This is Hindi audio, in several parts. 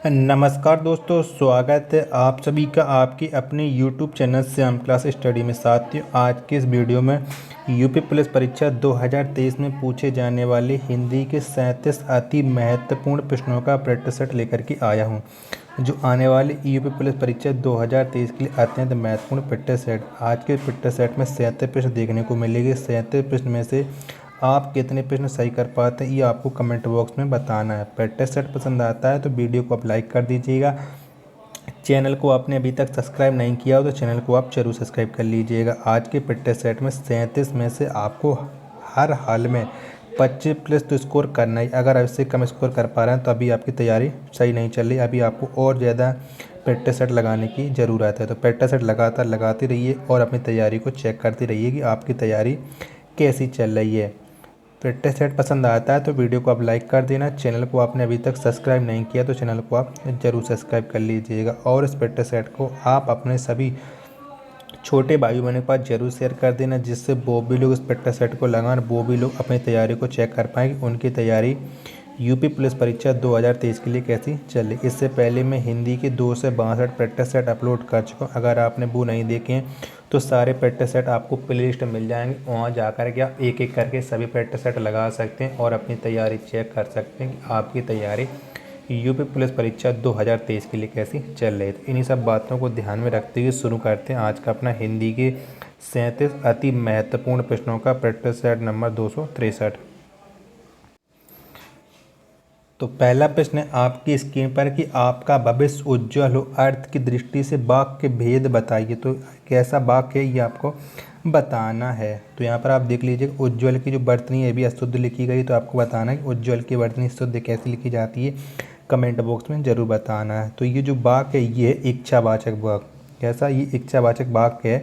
नमस्कार दोस्तों, स्वागत है आप सभी का आपके अपने YouTube channel Shyam class study में। साथियों, आज के इस वीडियो में यूपी पुलिस परीक्षा 2023 में पूछे जाने वाले हिंदी के 37 अति महत्वपूर्ण प्रश्नों का प्रैक्टिस सेट लेकर के आया हूं, जो आने वाली यूपी पुलिस परीक्षा 2023 के लिए अत्यंत महत्वपूर्ण प्रैक्टिस सेट। आज के प्रैक्टिस सेट में 37 प्रश्न देखने को मिलेंगे। 37 प्रश्न में से आप कितने प्रश्न सही कर पाते हैं, ये आपको कमेंट बॉक्स में बताना है। प्रैक्टिस सेट पसंद आता है तो वीडियो को आप लाइक कर दीजिएगा। चैनल को आपने अभी तक सब्सक्राइब नहीं किया हो तो चैनल को आप जरूर सब्सक्राइब कर लीजिएगा। आज के प्रैक्टिस सेट में 37 में से आपको हर हाल में 25+ तो स्कोर करना ही। अगर इससे कम स्कोर कर पा रहे हैं तो अभी आपकी तैयारी सही नहीं चल रही। अभी आपको और ज़्यादा प्रैक्टिस सेट लगाने की ज़रूरत है। तो प्रैक्टिस सेट लगातार लगाते रहिए और अपनी तैयारी को चेक करते रहिए कि आपकी तैयारी कैसी चल रही है। प्रैक्टिस सेट पसंद आता है तो वीडियो को आप लाइक कर देना। चैनल को आपने अभी तक सब्सक्राइब नहीं किया तो चैनल को आप ज़रूर सब्सक्राइब कर लीजिएगा। और इस प्रैक्टिस सेट को आप अपने सभी छोटे भाई बहनों के पास जरूर शेयर कर देना, जिससे वो भी लोग इस प्रैक्टिस सेट को लगाएं और वो भी लोग अपनी तैयारी को चेक कर पाएँ कि उनकी तैयारी यूपी पुलिस परीक्षा 2023 के लिए कैसी चली। इससे पहले मैं हिंदी के 2 से 62 प्रैक्टिस सेट अपलोड कर चुका हूँ। अगर आपने वो नहीं देखे हैं तो सारे प्रैक्टिस सेट आपको प्ले लिस्ट में मिल जाएंगे। वहाँ जाकर के आप एक एक करके सभी प्रैक्टिस सेट लगा सकते हैं और अपनी तैयारी चेक कर सकते हैं कि आपकी तैयारी यूपी पुलिस परीक्षा 2023 के लिए कैसी चल रही है। तो इन्हीं सब बातों को ध्यान में रखते हुए शुरू करते हैं आज का अपना हिंदी के 37 अति महत्वपूर्ण प्रश्नों का प्रैक्टिस सेट नंबर 263। तो पहला प्रश्न है आपकी स्क्रीन पर कि आपका भविष्य उज्जवल हो, अर्थ की दृष्टि से वाक्य के भेद बताइए। तो कैसा वाक्य है ये आपको बताना है। तो यहाँ पर आप देख लीजिए, उज्जवल की जो वर्तनी है भी अशुद्ध लिखी गई, तो आपको बताना है कि उज्जवल की वर्तनी शुद्ध कैसे लिखी जाती है। कमेंट बॉक्स में ज़रूर बताना है। तो ये जो वाक्य है ये इच्छावाचक वाक्य। कैसा, ये इच्छावाचक वाक्य है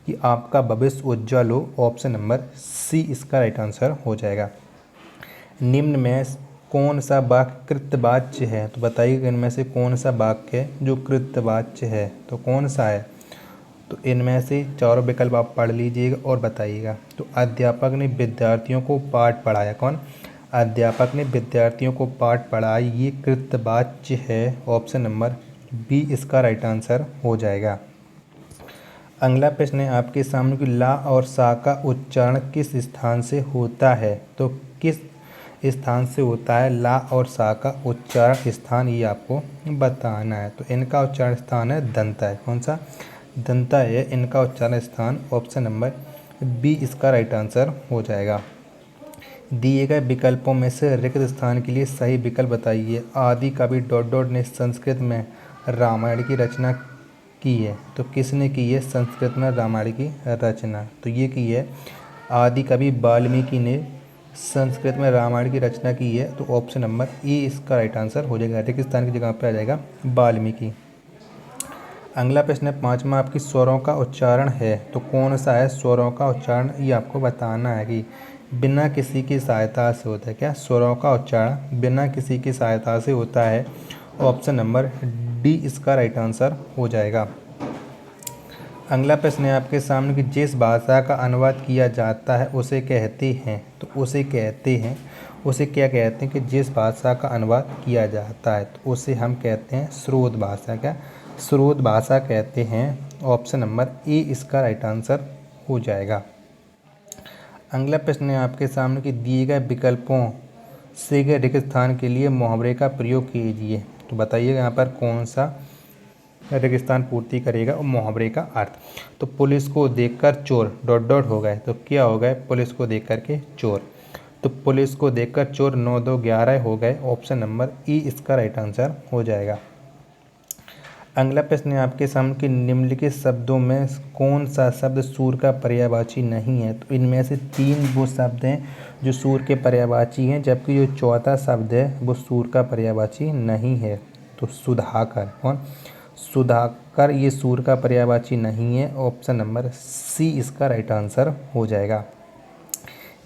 कि आपका भविष्य उज्जवल हो। ऑप्शन नंबर सी इसका राइट आंसर हो जाएगा। निम्न में कौन सा वाक्य कृतवाच्य है? तो बताइए इनमें से कौन सा वाक्य है जो कृतवाच्य है, तो कौन सा है? तो इनमें से चारों विकल्प आप पढ़ लीजिएगा और बताइएगा। तो अध्यापक ने विद्यार्थियों को पाठ पढ़ाया। कौन? अध्यापक ने विद्यार्थियों को पाठ पढ़ाया, ये कृतवाच्य है। ऑप्शन नंबर बी इसका राइट आंसर हो जाएगा। अगला प्रश्न है आपके सामने कि ला और सा का उच्चारण किस स्थान से होता है? तो किस स्थान से होता है ला और सा का उच्चारण स्थान, ये आपको बताना है। तो इनका उच्चारण स्थान है दंता है। कौन सा? दंता है इनका उच्चारण स्थान। ऑप्शन नंबर बी इसका राइट आंसर हो जाएगा। दिए गए विकल्पों में से रिक्त स्थान के लिए सही विकल्प बताइए। आदि कवि डॉट डॉट ने संस्कृत में रामायण की रचना की है। तो किसने की है संस्कृत में रामायण की रचना? तो ये की है आदि कवि वाल्मीकि ने संस्कृत में रामायण की रचना की है। तो ऑप्शन नंबर ए इसका राइट आंसर हो जाएगा। रिक्त स्थान की जगह पे आ जाएगा वाल्मीकि। अगला प्रश्न है पांचवा आपकी स्वरों का उच्चारण है। तो कौन सा है स्वरों का उच्चारण, ये आपको बताना है कि बिना किसी की सहायता से होता है। क्या? स्वरों का उच्चारण बिना किसी की सहायता से होता है। ऑप्शन नंबर डी इसका राइट आंसर हो जाएगा। अगला प्रश्न है आपके सामने कि जिस भाषा का अनुवाद किया जाता है उसे कहते हैं। तो उसे कहते हैं, उसे क्या कहते हैं कि जिस भाषा का अनुवाद किया जाता है तो उसे हम कहते हैं स्रोत भाषा। क्या? स्रोत भाषा कहते हैं। ऑप्शन नंबर ए इसका राइट आंसर हो जाएगा। अगला प्रश्न है आपके सामने कि दिए गए विकल्पों से गए रिक्त स्थान के लिए मुहावरे का प्रयोग कीजिए। तो बताइएगा यहाँ पर कौन सा रिक्त स्थान पूर्ति करेगा और मुहावरे का अर्थ। तो पुलिस को देखकर चोर डॉट डॉट हो गए, तो क्या हो गए? पुलिस को देख कर के चोर। तो पुलिस को देखकर चोर 9 2 11 हो गए। ऑप्शन नंबर ई इसका राइट आंसर हो जाएगा। अगला प्रश्न है आपके सामने कि निम्नलिखित शब्दों में कौन सा शब्द सूर का पर्यायवाची नहीं है? तो इनमें से 3 वो शब्द हैं जो सूर के पर्यायवाची हैं, जबकि जो चौथा शब्द है वो सूर का पर्यायवाची नहीं है। तो सुधाकर। कौन? सुधाकर ये सूर का पर्यायवाची नहीं है। ऑप्शन नंबर सी इसका राइट आंसर हो जाएगा।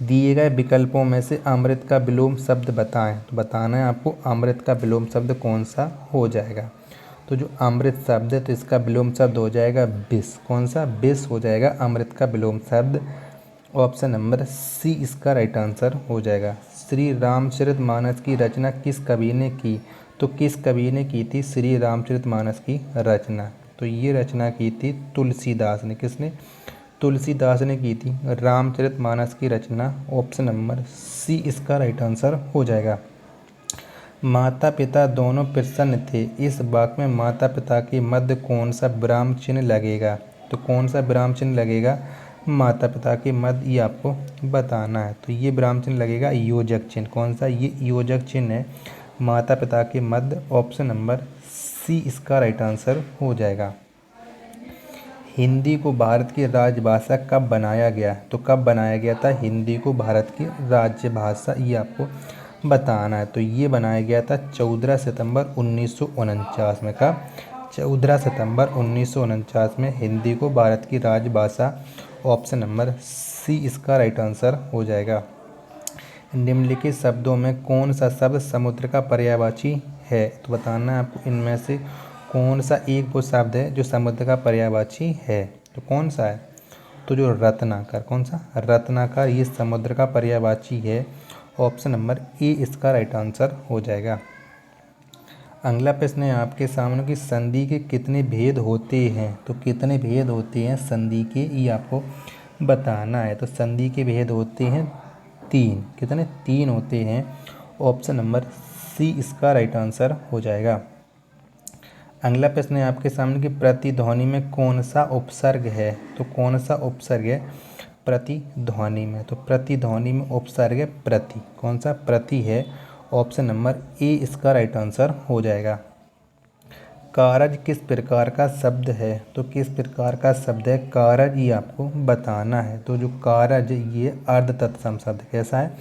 दिए गए विकल्पों में से अमृत का विलोम शब्द बताएं। तो बताना है आपको अमृत का विलोम शब्द कौन सा हो जाएगा। तो जो अमृत शब्द है तो इसका विलोम शब्द हो जाएगा विष। कौन सा? विष हो जाएगा अमृत का विलोम शब्द। ऑप्शन नंबर सी इसका राइट आंसर हो जाएगा। श्री रामचरितमानस की रचना किस कवि ने की? तो किस कवि ने की थी श्री रामचरितमानस की रचना? तो ये रचना की थी तुलसीदास ने। किसने? तुलसीदास ने की थी रामचरितमानस की रचना। ऑप्शन नंबर सी इसका राइट आंसर हो जाएगा। माता पिता दोनों प्रसन्न थे, इस वाक्य में माता पिता के मध्य कौन सा विराम चिन्ह लगेगा? तो कौन सा विराम चिन्ह लगेगा माता पिता के मध्य, ये आपको बताना है। तो ये विराम चिन्ह लगेगा योजक चिन्ह। कौन सा? ये योजक चिन्ह है माता पिता के मध्य। ऑप्शन नंबर सी इसका राइट आंसर हो जाएगा। हिंदी को भारत की राजभाषा कब बनाया गया? तो कब बनाया गया था हिंदी को भारत की राजभाषा, ये आपको बताना है। तो ये बनाया गया था 14 सितंबर 1949 में। कब? 14 सितंबर 1949 में हिंदी को भारत की राजभाषा। ऑप्शन नंबर सी इसका राइट आंसर हो जाएगा। निम्नलिखित शब्दों में कौन सा शब्द समुद्र का पर्यायवाची है? तो बताना है आपको इनमें से कौन सा एक वो शब्द है जो समुद्र का पर्यायवाची है। तो कौन सा है? तो जो रत्नाकर। कौन सा? रत्नाकर ये समुद्र का पर्यायवाची है। ऑप्शन नंबर ए इसका राइट आंसर हो जाएगा। अगला प्रश्न है आपके सामने कि संधि के कितने भेद होते हैं? तो कितने भेद होते हैं संधि के, ये आपको बताना है। तो संधि के भेद होते हैं 3। कितने? 3 होते हैं। ऑप्शन नंबर सी इसका राइट आंसर हो जाएगा। अगला प्रश्न है आपके सामने कि प्रतिध्वनि में कौन सा उपसर्ग है? तो कौन सा उपसर्ग है प्रतिध्वनि में? तो प्रतिध्वनि में उपसर्ग है प्रति। कौन सा? प्रति है। ऑप्शन नंबर ए इसका राइट आंसर हो जाएगा। कारज किस प्रकार का शब्द है? तो किस प्रकार का शब्द है कारज, ये आपको बताना है। तो जो कारज ये अर्ध तत्सम शब्द। कैसा है?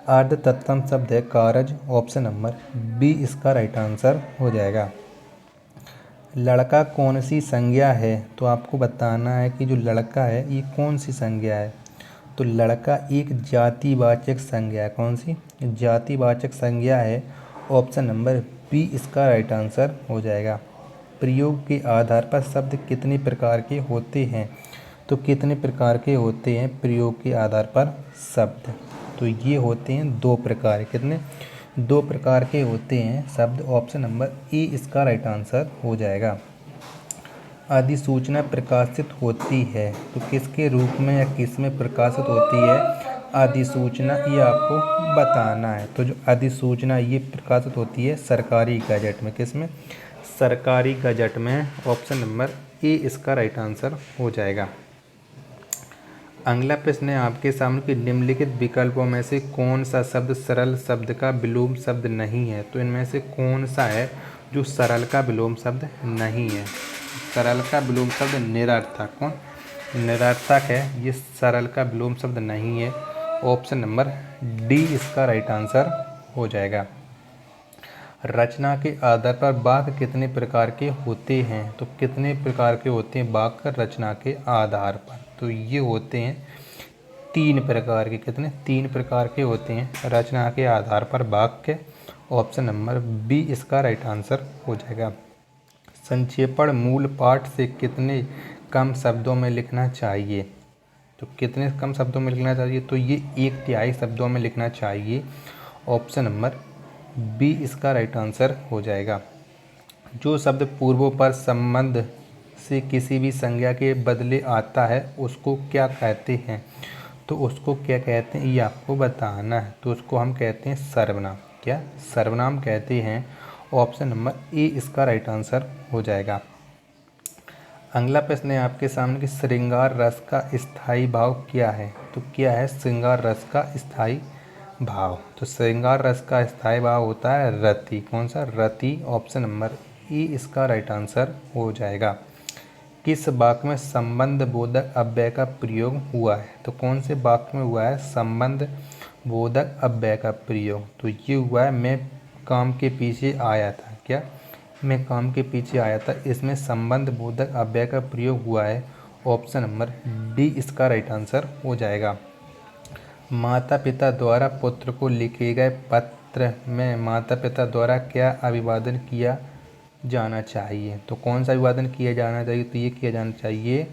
अर्ध तत्सम शब्द है कारज। ऑप्शन नंबर बी इसका राइट आंसर हो जाएगा। लड़का कौन सी संज्ञा है? तो आपको बताना है कि जो लड़का है ये कौन सी संज्ञा है। तो लड़का एक जातिवाचक संज्ञा है। कौन सी? जातिवाचक संज्ञा है। ऑप्शन नंबर बी इसका राइट आंसर हो जाएगा। प्रयोग के आधार पर शब्द कितने प्रकार के होते हैं? तो कितने प्रकार के होते हैं प्रयोग के आधार पर शब्द? तो ये होते हैं 2 प्रकार। कितने? 2 प्रकार के होते हैं शब्द। ऑप्शन नंबर ए इसका राइट आंसर हो जाएगा। अधिसूचना प्रकाशित होती है तो किसके रूप में या किस में प्रकाशित होती है अधिसूचना, ये आपको बताना है। तो जो अधिसूचना ये प्रकाशित होती है सरकारी गजट में। किस में? सरकारी गजट में। ऑप्शन नंबर ए इसका राइट आंसर हो जाएगा। अगला प्रश्न है आपके सामने कि निम्नलिखित विकल्पों में से कौन सा शब्द सरल शब्द का विलोम शब्द नहीं है? तो इनमें से कौन सा है जो सरल का विलोम शब्द नहीं है? सरल का विलोम शब्द निरर्थक। कौन? निरर्थक है, ये सरल का विलोम शब्द नहीं है। ऑप्शन नंबर डी इसका राइट आंसर हो जाएगा। रचना के आधार पर वाक्य कितने प्रकार के होते हैं? तो कितने प्रकार के होते हैं वाक्य रचना के आधार पर? तो ये होते हैं 3 प्रकार के। कितने? 3 प्रकार के होते हैं रचना के आधार पर वाक्य। ऑप्शन नंबर बी इसका राइट आंसर हो जाएगा। संक्षेपण मूल पाठ से कितने कम शब्दों में लिखना चाहिए? तो कितने कम शब्दों में लिखना चाहिए? तो ये 1/3 शब्दों में लिखना चाहिए। ऑप्शन नंबर बी इसका राइट आंसर हो जाएगा। जो शब्द पूर्वोपर संबंध से किसी भी संज्ञा के बदले आता है उसको क्या कहते हैं? तो उसको क्या कहते हैं ये आपको बताना है। तो उसको हम कहते हैं सर्वनाम। क्या? सर्वनाम कहते हैं। ऑप्शन नंबर ए इसका राइट आंसर हो जाएगा। अगला प्रश्न है आपके सामने कि श्रृंगार रस का स्थायी भाव क्या है? तो क्या है श्रृंगार रस का स्थायी भाव? तो श्रृंगार रस का स्थायी भाव होता है रति। कौन सा? रति। ऑप्शन नंबर ए इसका राइट आंसर हो जाएगा। किस वाक्य में संबंध बोधक अव्यय का प्रयोग हुआ है? तो कौन से वाक्य में हुआ है संबंध बोधक अव्यय का प्रयोग? तो ये हुआ है मैं काम के पीछे आया था। क्या? मैं काम के पीछे आया था, इसमें संबंध बोधक अव्यय का प्रयोग हुआ है। ऑप्शन नंबर डी इसका राइट आंसर हो जाएगा। माता पिता द्वारा पुत्र को लिखे गए पत्र में माता पिता द्वारा क्या अभिवादन किया जाना चाहिए? तो कौन सा अभिवादन किया जाना चाहिए? तो ये किया जाना चाहिए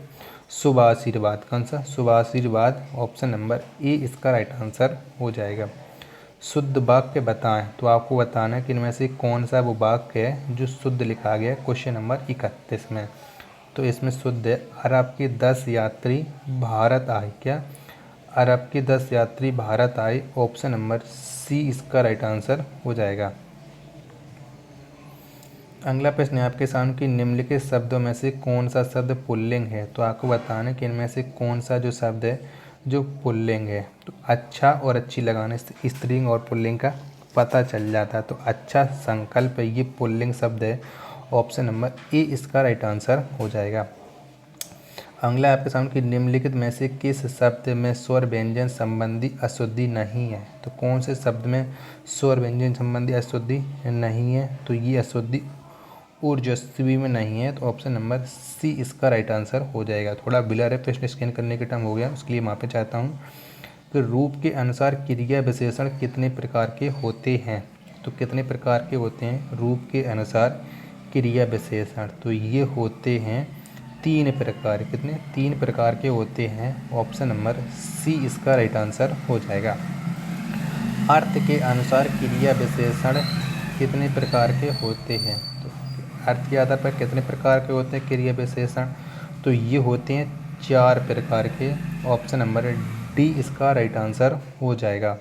शुभ आशीर्वाद। कौन सा? शुभ आशीर्वाद। ऑप्शन नंबर ए इसका राइट आंसर हो जाएगा। शुद्ध वाक्य बताएं। तो आपको बताना है कि इनमें से कौन सा वो वाक्य है जो शुद्ध लिखा गया है क्वेश्चन नंबर 31 में। तो इसमें शुद्ध है, अरब के 10 यात्री भारत आए। क्या? अरब के 10 यात्री भारत आए। ऑप्शन नंबर सी इसका राइट आंसर हो जाएगा। अगला प्रश्न है आपके सामने कि निम्नलिखित शब्दों में से कौन सा शब्द पुल्लिंग है। तो आपको बताना है कि इनमें से कौन सा जो शब्द है जो पुल्लिंग है। तो अच्छा और अच्छी लगाने से स्त्रीलिंग और पुल्लिंग का पता चल जाता है। तो अच्छा संकल्प है, ये पुल्लिंग शब्द है। ऑप्शन नंबर ए इसका राइट आंसर हो जाएगा। अगला आपके सामने कि निम्नलिखित में से किस शब्द में स्वर व्यंजन संबंधी अशुद्धि नहीं है। तो कौन से शब्द में स्वर व्यंजन संबंधी अशुद्धि नहीं है। तो ये अशुद्धि ऊर्जस्वी में नहीं है। तो ऑप्शन नंबर सी इसका राइट आंसर हो जाएगा। थोड़ा बिलर है, प्रश्न स्कैन करने के टाइम हो गया, उसके लिए माफ़ी चाहता हूँ। कि रूप के अनुसार क्रिया विशेषण कितने प्रकार के होते हैं। तो कितने प्रकार के होते हैं रूप के अनुसार क्रिया विशेषण। तो ये होते हैं 3 प्रकार। कितने? 3 प्रकार के होते हैं। ऑप्शन नंबर सी इसका राइट आंसर हो जाएगा। अर्थ के अनुसार क्रिया विशेषण कितने प्रकार के होते हैं। तो अर्थ के आधार पर कितने प्रकार के होते हैं क्रिया विशेषण। तो ये होते हैं 4 प्रकार के। ऑप्शन नंबर डी इसका राइट आंसर हो जाएगा।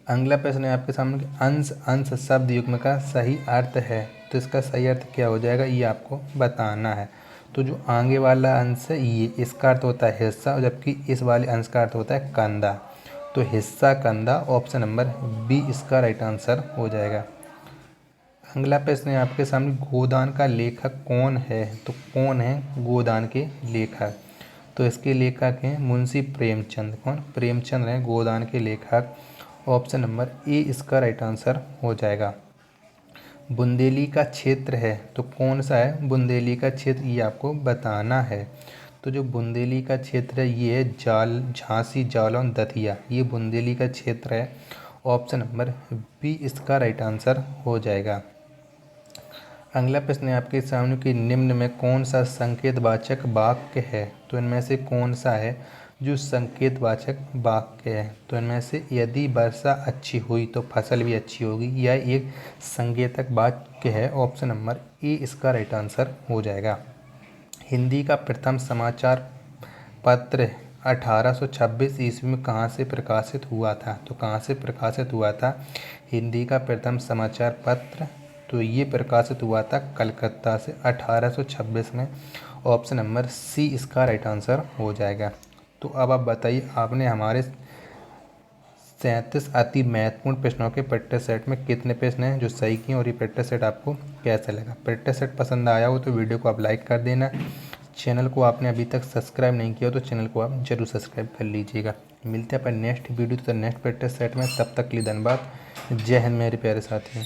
अगला प्रश्न है आपके सामने कि अंश अंश शब्द युग्म का सही अर्थ है। तो इसका सही अर्थ क्या हो जाएगा, ये आपको बताना है। तो जो आगे वाला अंश है ये, इसका अर्थ होता है हिस्सा, जबकि इस वाले अंश का अर्थ होता है कंधा। तो हिस्सा कंधा, ऑप्शन नंबर बी इसका राइट आंसर हो जाएगा। अगला प्रश्न है आपके सामने गोदान का लेखक कौन है। तो कौन है गोदान के लेखक। तो इसके लेखक हैं मुंशी प्रेमचंद। कौन? प्रेमचंद हैं गोदान के लेखक। ऑप्शन नंबर ए इसका राइट आंसर हो जाएगा। बुंदेली का क्षेत्र है तो कौन सा है बुंदेली का क्षेत्र, ये आपको बताना है। तो जो बुंदेली का क्षेत्र है ये है झांसी, जालौन, दतिया, ये बुंदेली का क्षेत्र है। ऑप्शन नंबर बी इसका राइट आंसर हो जाएगा। अगला प्रश्न है आपके सामने कि निम्न में कौन सा संकेतवाचक वाक्य है। तो इनमें से कौन सा है जो संकेतवाचक वाक्य है। तो इनमें से यदि वर्षा अच्छी हुई तो फसल भी अच्छी होगी, यह एक संकेतक वाक्य है। ऑप्शन नंबर ए इसका राइट आंसर हो जाएगा। हिंदी का प्रथम समाचार पत्र 1826 ईस्वी में कहाँ से प्रकाशित हुआ था। तो कहाँ से प्रकाशित हुआ था हिंदी का प्रथम समाचार पत्र। तो ये प्रकाशित हुआ था कलकत्ता से 1826 में। ऑप्शन नंबर सी इसका राइट आंसर हो जाएगा। तो अब आप बताइए, आपने हमारे 37 अति महत्वपूर्ण प्रश्नों के प्रैक्टिस सेट में कितने प्रश्न हैं जो सही किए, और ये प्रैक्टिस सेट आपको कैसा लगा। प्रैक्टिस सेट पसंद आया हो तो वीडियो को आप लाइक कर देना। चैनल को आपने अभी तक सब्सक्राइब नहीं किया हो तो चैनल को आप जरूर सब्सक्राइब कर लीजिएगा। मिलते हैं अपन नेक्स्ट वीडियो तो नेक्स्ट प्रैक्टिस सेट में, तब तक के लिए धन्यवाद। जय हिंद मेरे प्यारे साथियों।